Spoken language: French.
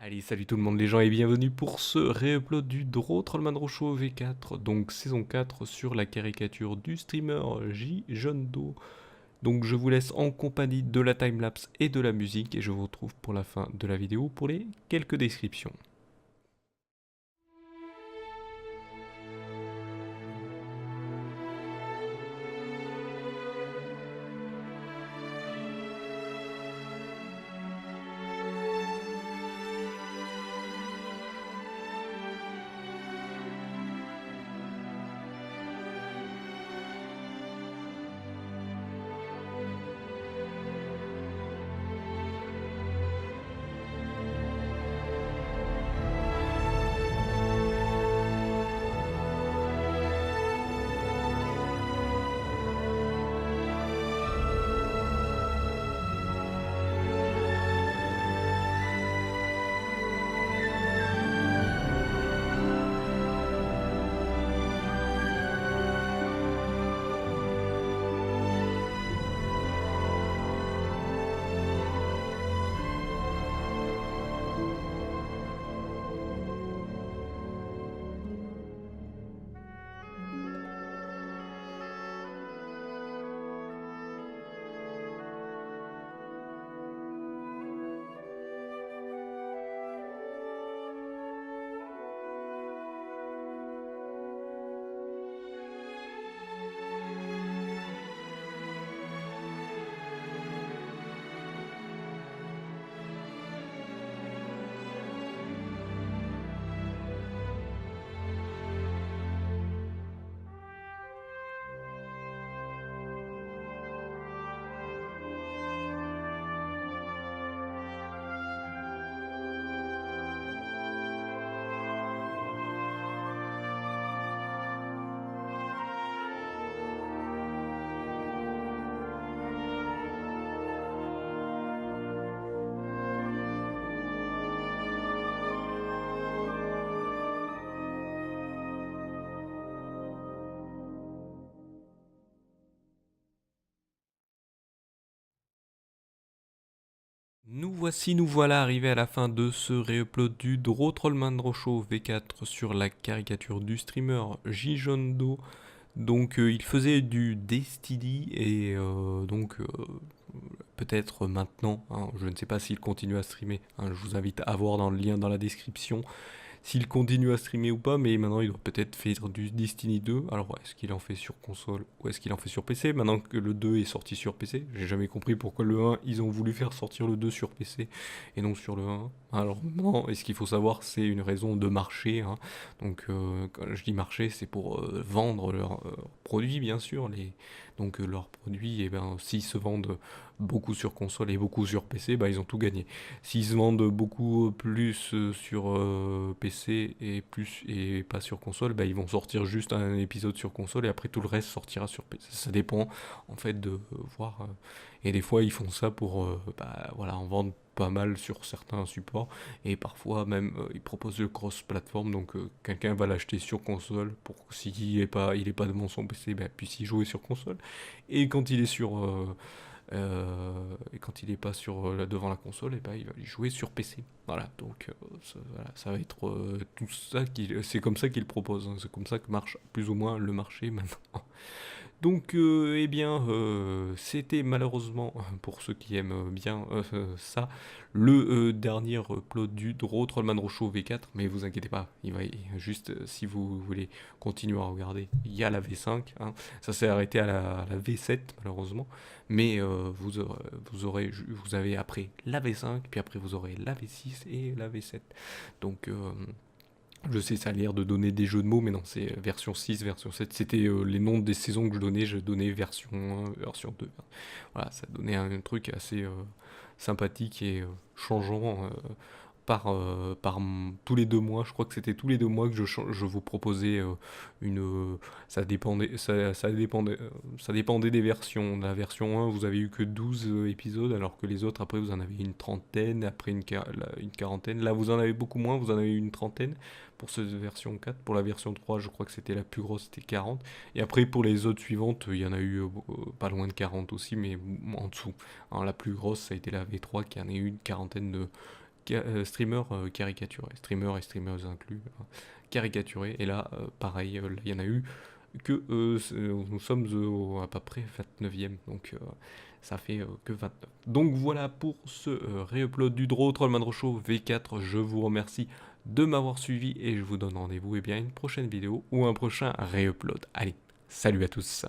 Allez, salut tout le monde les gens et bienvenue pour ce réupload du Draw Trollman Show V4, donc saison 4 sur la caricature du streamer J. Jondo. Donc je vous laisse en compagnie de la timelapse et de la musique et je vous retrouve pour la fin de la vidéo pour les quelques descriptions. Nous voilà arrivés à la fin de ce réupload du Draw Trollman Show V4 sur la caricature du streamer J. Jondo. Donc il faisait du Destiny et peut-être maintenant, hein, je ne sais pas s'il continue à streamer, hein, je vous invite à voir dans le lien dans la description s'il continue à streamer ou pas, mais maintenant il doit peut-être faire du Destiny 2. Alors est-ce qu'il en fait sur console ou est-ce qu'il en fait sur PC maintenant que le 2 est sorti sur PC? J'ai jamais compris pourquoi le 1 ils ont voulu faire sortir le 2 sur PC et non sur le 1. Alors non, et ce qu'il faut savoir c'est une raison de marché, hein. Donc quand je dis marché c'est pour vendre leurs produits bien sûr. Donc leurs produits, et ben, s'ils se vendent beaucoup sur console et beaucoup sur PC, bah, ils ont tout gagné. S'ils se vendent beaucoup plus sur PC et pas sur console, bah, ils vont sortir juste un épisode sur console et après tout le reste sortira sur PC. Ça dépend en fait de voir. Et des fois ils font ça pour bah, voilà, en vendre pas mal sur certains supports et parfois même ils proposent le cross-platform, donc quelqu'un va l'acheter sur console pour s'il est pas devant son PC, bah, puisse y jouer sur console. Et quand il est et quand il est pas devant la console, et ben, il va y jouer sur PC. Voilà, donc voilà, ça va être tout ça c'est comme ça qu'il propose, hein. C'est comme ça que marche plus ou moins le marché maintenant. Donc, eh bien, c'était malheureusement, pour ceux qui aiment bien ça, le dernier upload du Draw Trollman Show V4. Mais vous inquiétez pas, juste, si vous voulez continuer à regarder, il y a la V5, hein. Ça s'est arrêté à la V7, malheureusement. Mais vous avez après la V5, puis après vous aurez la V6 et la V7. Donc, je sais, ça a l'air de donner des jeux de mots, mais non, c'est version 6, version 7. C'était les noms des saisons que je donnais version 1, version 2. Voilà, ça donnait un truc assez sympathique et changeant tous les 2 mois. Je crois que c'était tous les 2 mois que je vous proposais une. Ça dépendait des versions. La version 1, vous avez eu que 12 épisodes, alors que les autres, après, vous en avez une trentaine, après une quarantaine. Là, vous en avez beaucoup moins, vous en avez eu une trentaine pour cette version 4. Pour la version 3, je crois que c'était la plus grosse, c'était 40. Et après, pour les autres suivantes, il y en a eu pas loin de 40 aussi, mais en dessous. Alors, la plus grosse, ça a été la V3 qui en a eu une quarantaine streamers caricaturés, streamers et streamers inclus, caricaturés. Et là, pareil, là, il y en a eu que nous sommes à peu près 29e, donc ça fait que 29. Donc voilà pour ce réupload du Draw Trollman Show V4. Je vous remercie de m'avoir suivi et je vous donne rendez-vous à une prochaine vidéo ou un prochain réupload. Allez, salut à tous.